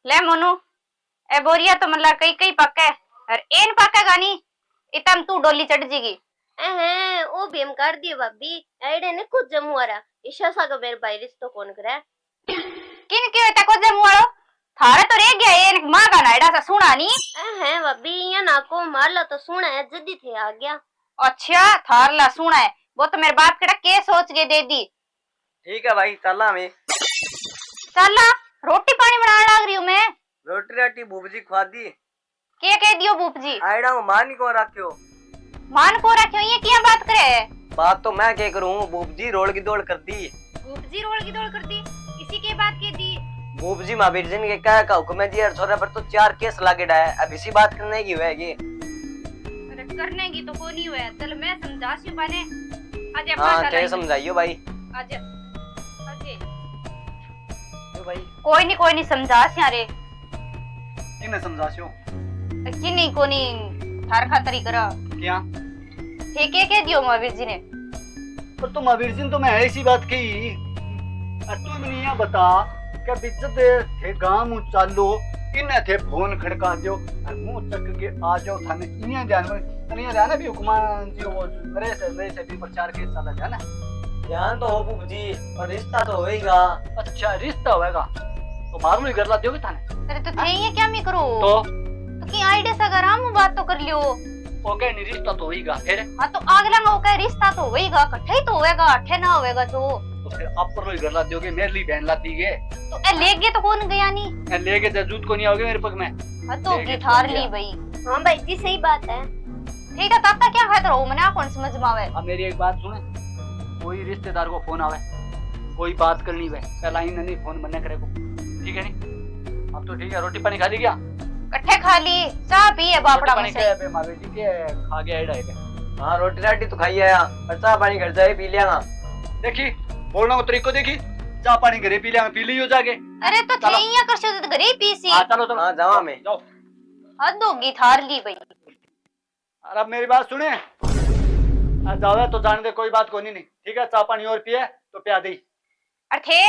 ले मोनू ए बोरिया तो मतलब कई कई पक्का है और एन पक्का गानी इतम तू डोली चढ़ जीगी। ओ भी हम कर दिए भाभी आइडे ने कुछ जमू आ रहा ईशा सा का मेरे भाई रिश्तो कौन करे किन के तको जे मुआरो थारे तो रह गया एन मां का नाइडा सा सुना नी। भाभी ये ना को मार लो तो सुना है जल्दी थे आ गया। अच्छा थार ला सुना है वो तो मेरे बाप केड़ा के सोच के दे दी। ठीक है भाई चला मैं चला रोटी पानी बनाने लग रही हूँ मैं। रोटी राटी भूपजी खवा दी के कह दियो बूप जी आइडा में मान को रखियो मान को रखियो ये क्या बात करे है। बात तो मैं क्या करूं भूपजी रोड की दौड़ कर दी। बूप जी रोड की दौड़ कर दी इसी के बात के दी। भूपजी महावीर जी ने क्या का हुक्म है जी और छोरा पर तो 4 केस लागे डाय अब इसी बात करने की होएगी। अरे करने की तो कोई नहीं हुआ चल मैं समझासी बने आज हां क्या समझाइयो भाई आज भाई कोई नहीं समझासी अरे इन्हें समझासियो कि नहीं कोनी थार खातरी करा क्या ठेके के दियो महावीर जी ने। पर तुम महावीर जी ने तो मैं ऐसी बात कही तू मैंने यहाँ बता क्या बिज्जत थे गांव चालो इन्हें थे फोन खड़का दियो और मुंह चक के आ जाओ थाने इन्हें ध्यान में तनिया ध्यान भी हुकमान जी वो मेरे से भी प्रचार के साला जाना ध्यान तो हो भूपजी और रिश्ता तो होएगा। अच्छा रिश्ता होएगा तो मारू ही कर ला दियोगे थाने। अरे तो थे ये क्या मैं करूं तो की आईडिया से अगर हम बात तो कर लियो ओके नहीं रिश्ता तो होएगा फिर हां तो अगला में ओके रिश्ता तो होएगा इकट्ठे ही तो होएगा अठे ना होएगा तो फिर आप पर ही कर ला दियोगे मेरे लिए बहन लाती है तो ए ले गए तो कौन गया नहीं लेके जूत को नहीं आओगे मेरे पग में हां तो गिटार ली भाई। हां भाई जी सही बात है ठीक है ताता क्या खातर हो मने कौन समझ में आवे। अब मेरी एक बात सुने कोई रिश्तेदार को फोन आवे कोई बात करनी है पहला ही नहीं फोन मना करे को ठीक है नहीं अब तो ठीक है रोटी पानी खा ली क्या इकट्ठे खा ली चाय पी है बापड़ा में से पे मावे जी के खा गया एड़ा है। हां रोटी राटी तो खाई आया और चाय पानी घर जाए पी लिया। देखी बोलने को तरीको देखी चाय पानी घरे पी लिया पी लियो जाके। अरे तो थैया कर से तो घरे ही पी सी। हां चलो चलो हां जावा मैं जाओ हद होगी थार ली भाई। और अब मेरी बात सुने जावे तो जाने दे कोई बात कोनी नहीं ठीक है चाय पानी और पिए तो पिया दे। अरे थे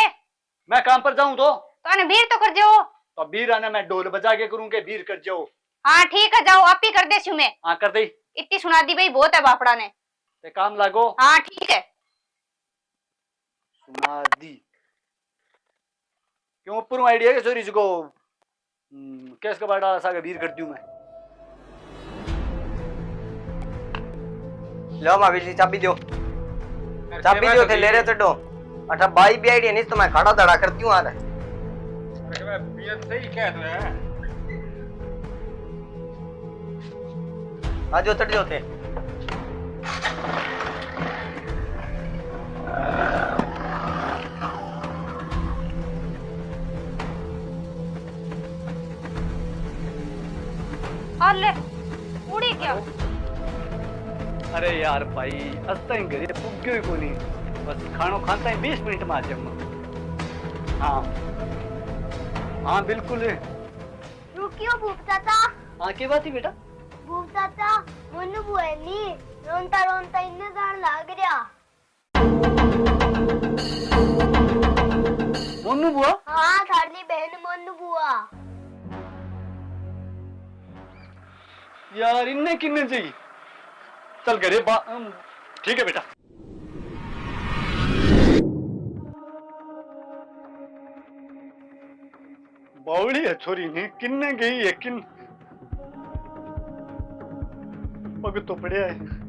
मैं काम पर जाऊं तो अने भीड़ तो कर जाओ तो बीर आना मैं ढोल बजा के करूं के बीर कर जाओ। हां ठीक है जाओ आप ही कर देसू मैं। हां कर दे इतनी सुना दी भाई बहुत है बापड़ा ने ते काम लागो। हां ठीक है सुना दी क्यों ऊपर आइडिया के चोरी को केस का बाड़ा सागे बीर कर दूं मैं। लो महावीर जी चाबी दो थे ले रहे चढ़ो अच्छा बाई भी आइडिया नहीं तो मैं खड़ा दड़ा करती हूं आ रहा सही कह रहे हैं आज चढ़ जाओ थे ले उड़ी क्या। अरे यार भाई अस्ता ही घरे पुग्यो ही कोनी बस खानो खाता ही 20 मिनट में आ जाऊंगा। हाँ हाँ बिल्कुल रुकियो भूप चाचा। हाँ की बात ही बेटा भूप चाचा मनु बुआ नी रोंता रोंता इन्ने जान लाग रहा। मोनू बुआ हाँ थारी बहन मनु बुआ यार इन्ने किन्ने चाहिए चल घरे ठीक है बेटा। बावड़ी है छोरी ने किन्ने गई है किन पग तो पड़िया है।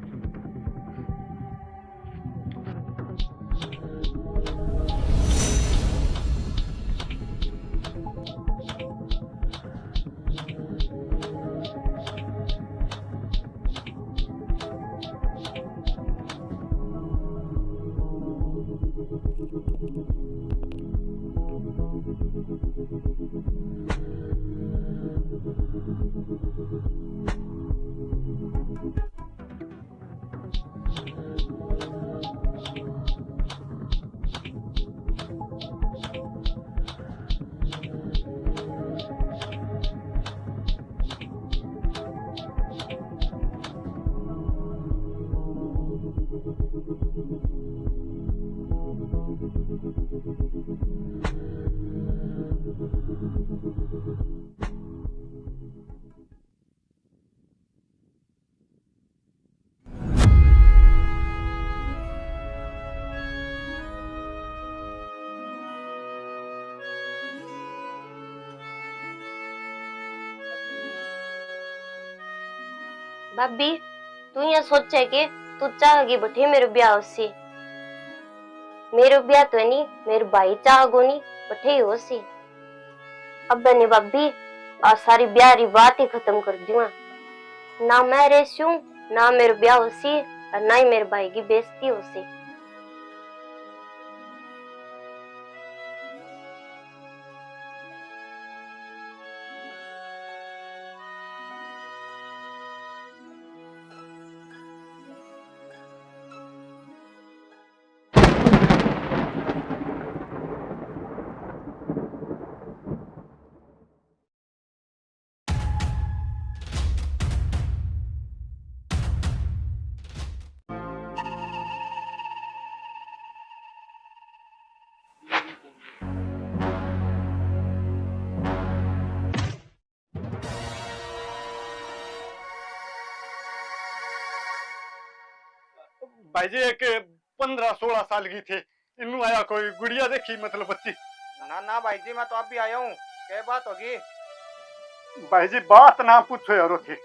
भाभी तू यहाँ सोचे कि तू चाहगी बठी मेरे ब्याह से। मेरे ब्याह तो नहीं, मेरे भाई चाहगो नहीं बठे ही हो सी। अब ने भाभी आ सारी ब्याह री बात ही खत्म कर दूंगा। ना मैं रेस्यूं, ना मेरे ब्याह हो सी, और ना ही मेरे भाई की बेइज्जती हो सी। भाई जी एक 15-16 साल की थे, इनू आया कोई गुड़िया देखी मतलब बच्ची। ना ना भाई जी मैं तो अभी आया हूँ, क्या बात होगी? भाई जी बात ना पूछो यारो थी।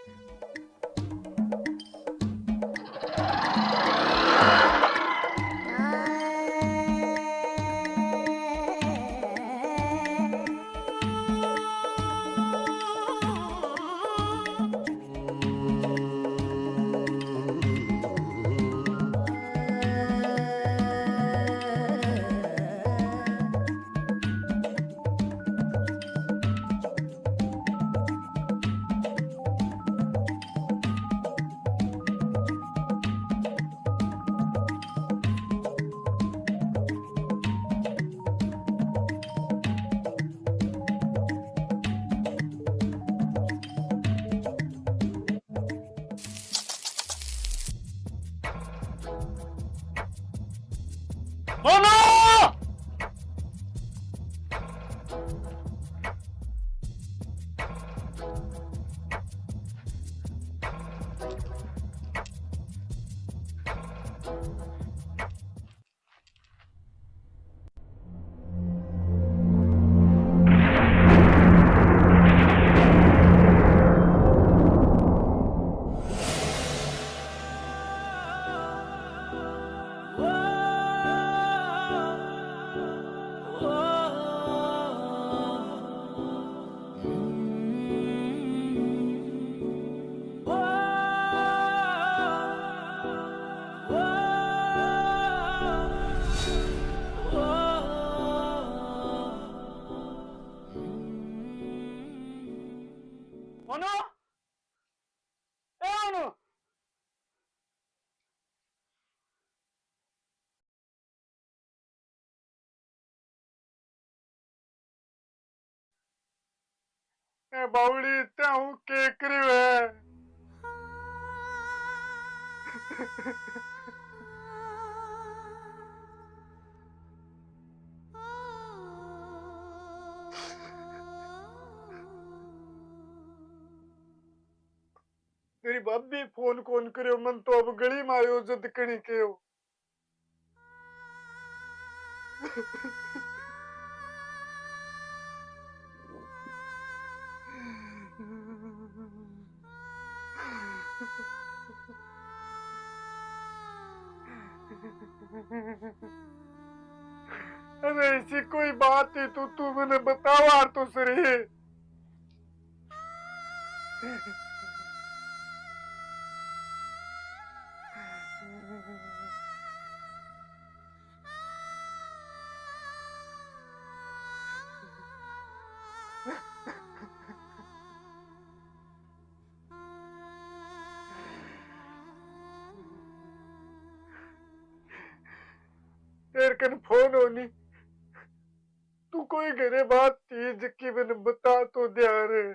बावड़ी त्या हूँ के करी है। तेरी भाभी फोन कौन करे मन तो अब गली में आयो जद कणी के हो। अरे ऐसी कोई बात है तो तू मैंने बतावा तो सही। तेरे कन फोन होनी तू कोई घरे बात थी जिसकी मैंने बता तो दिया रे।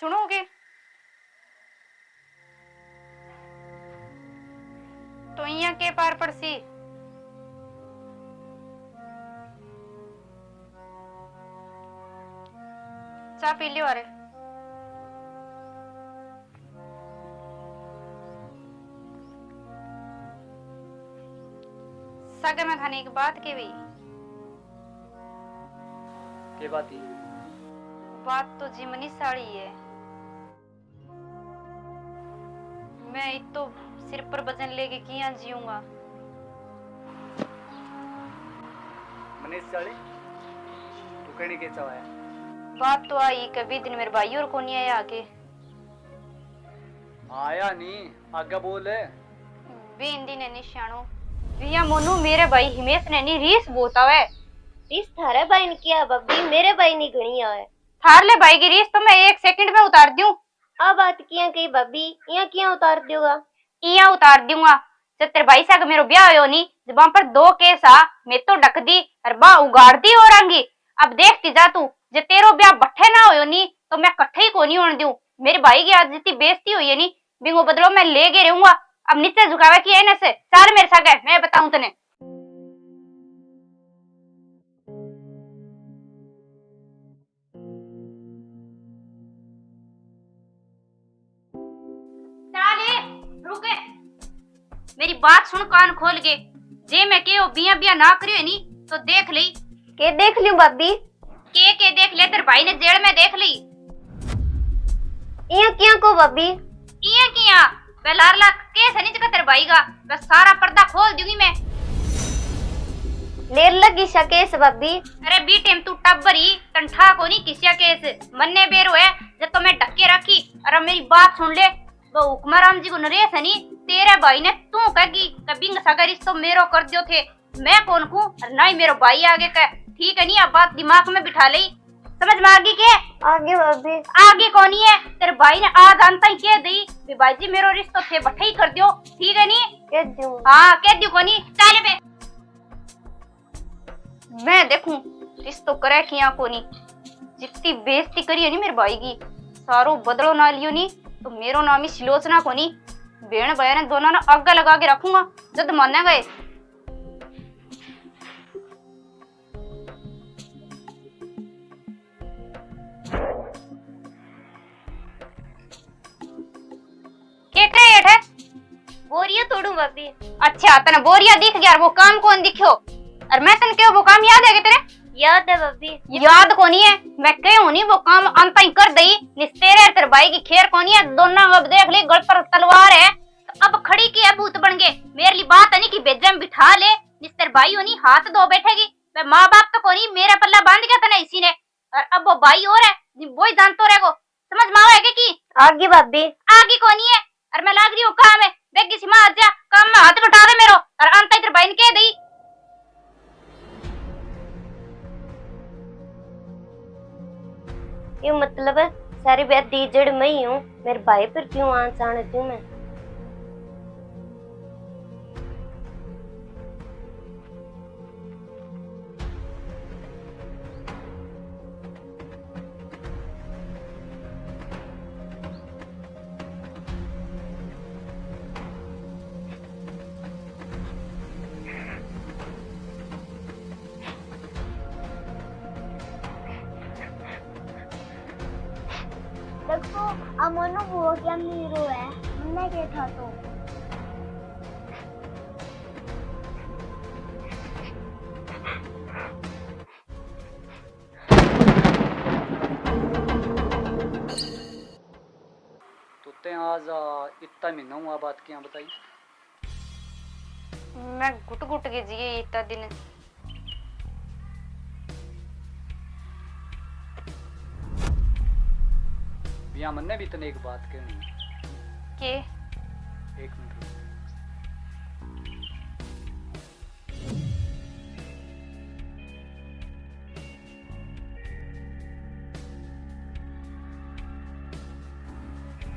सुनोगे तो यहाँ के पार पड़सी चा पी लियो। अरे सगे में खाने की बात के भी के बात ही बात तो जिमनी साड़ी है। मैं एक तो सिर पर वजन लेके किया जीऊंगा। मनीष चाली तू कहने के चावा है? बात तो आई कभी दिन मेरे भाई और को नहीं आया आगे। आया नहीं आगे बोले। बिंदी ने निशानो विया मोनू मेरे भाई हिमेश ने नहीं रीस बोतावे। रीस थारे भाई ने किया बब्बी, मेरे भाई ने गणी है। थार ले भाई की रीस तो मैं 1 सेकंड में उतार दूं। आ बात किया कही बब्बी, यहाँ किया उतार दोगा? इया उतार दूंगा जब तेरे भाई से मेरो ब्याह होयो नी जब वहां पर 2 केस आ मैं तो डक दी और बा उगाड़ दी और आंगी। अब देखती जा तू जे तेरो ब्याह बट्ठे ना होयो नी तो मैं कट्ठे ही को नहीं होने दूं। मेरे भाई की आज जितनी बेइज्जती हुई है नी बिंगो बदलो मैं लेके रहूंगा। अब नीचे झुकावा की है ना से सारे मेरे साथ है मैं बताऊं तने। चाले रुके मेरी बात सुन कान खोल के। जे मैं के बिया बिया ना करियो नी तो देख ली। के देख लूं बब्बी? के देख ले तेरे भाई ने जेल में देख ली। यहाँ किया को बब्बी? इया किया लार लाख केस है नी जगह तेरे भाई का बस सारा पर्दा खोल दूंगी मैं। लेर लगी शकेस बब्बी। अरे बी टेम तू टब्बरी तंठा को नहीं किसिया केस मन्ने बेर हुए जब तो मैं ढक्के रखी। अरे मेरी बात सुन ले वो हुक्माराम जी को नरेश है नी तेरे भाई ने तू कही कभी सगर तो मेरो कर दियो थे मैं कौन को ना ही मेरो भाई आगे कह। ठीक है नी अब बात दिमाग में बिठा ली समझ में आगे के आगे बब्बी आगे कौन है तेरे भाई ने आज अंत ही कह दी कि भाई जी मेरो रिश्ता थे बठे ही कर दियो। ठीक है नी कह दूं? हाँ कह दियो कोनी चाले पे मैं देखूं रिश्तो करे किया कोनी। जितनी बेइज्जती करी है नी मेरे भाई की सारो बदलो ना लियो नी तो मेरो नाम ही सिलोचना कोनी। बेण भैया ने दोनों ने आगे लगा के रखूंगा जब माने गए। है बोरिया तोड़ू बब्बी। अच्छा तने बोरिया दिख गया वो काम कौन दिखो और मैं तन के वो काम याद है तेरे? याद है बब्बी। याद कोनी है मैं कहूं नहीं वो काम अंत ही कर दई निस्तेरे तेरे भाई की खेर कोनी है। दोनों अब देख ले गल पर तलवार है तो अब खड़ी की है भूत बन गए। मेरे लिए बात है नहीं कि बेजा में बिठा ले निस्तेरे भाई होनी हाथ धो बैठेगी। मैं माँ बाप तो कोनी मेरा पल्ला बांध गया था ना इसी ने और अब वो भाई और है वो ही जानतो रहेगो। समझ में आवे की आगे बब्बी? आगे कोनी है और मैं लाग रही हूँ काम है बेगी सी मार जा काम में हाथ बटा दे मेरो और अंत तेरे भाई ने कह दी। ये मतलब है सारी बात दी जड़ मैं ही हूँ। मेरे भाई पर क्यों आना तू मैं? देखो अमनो वो क्या मीरो है हमने देखा तो तुते आज इतना महीना हुआ बात क्या बताई? मैं घुट घुट के जिए इतना दिन। यहाँ मन ने भी तने एक बात कहनी के 1 मिनट रुक।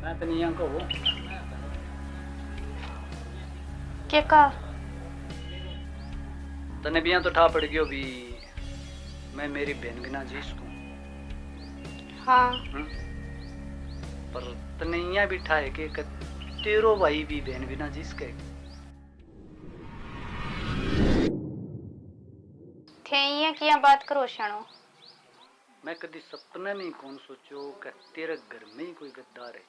मैं तने यहाँ को के का तने भी यहाँ तो ठा पड़ गयो भी मैं मेरी बहन गिना जी इसको। हाँ पर तनैया बिठा है कि तेरो भाई भी बहन बिना जिसके थे ये किया बात करो शानो। मैं कभी सपने में कौन सोचो कि तेरे घर में ही कोई गद्दार है।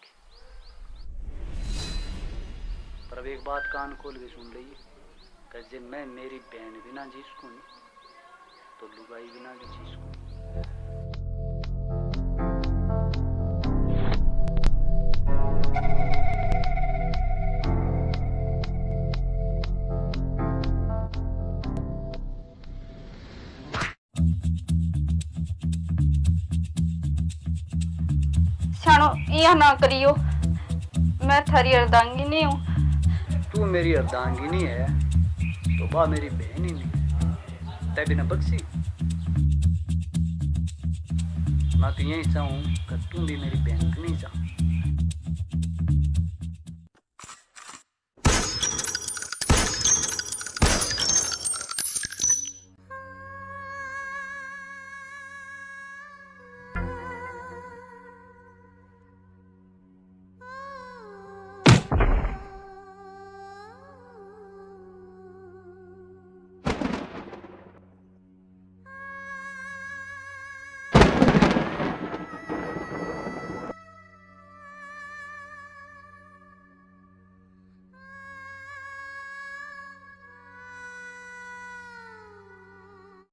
पर अब एक बात कान खोल के सुन ली कि जे मैं मेरी बहन बिना जिसको नहीं तो लुगाई बिना के जिसको। शानो यह ना करियो, मैं थारी अर्धांगिनी हूँ। तू मेरी अर्धांगिनी है तो बा मेरी बहन ही नहीं तै बिना बख्शी। मैं तो यही चाहूँ कि तू भी मेरी बहन नहीं चाह।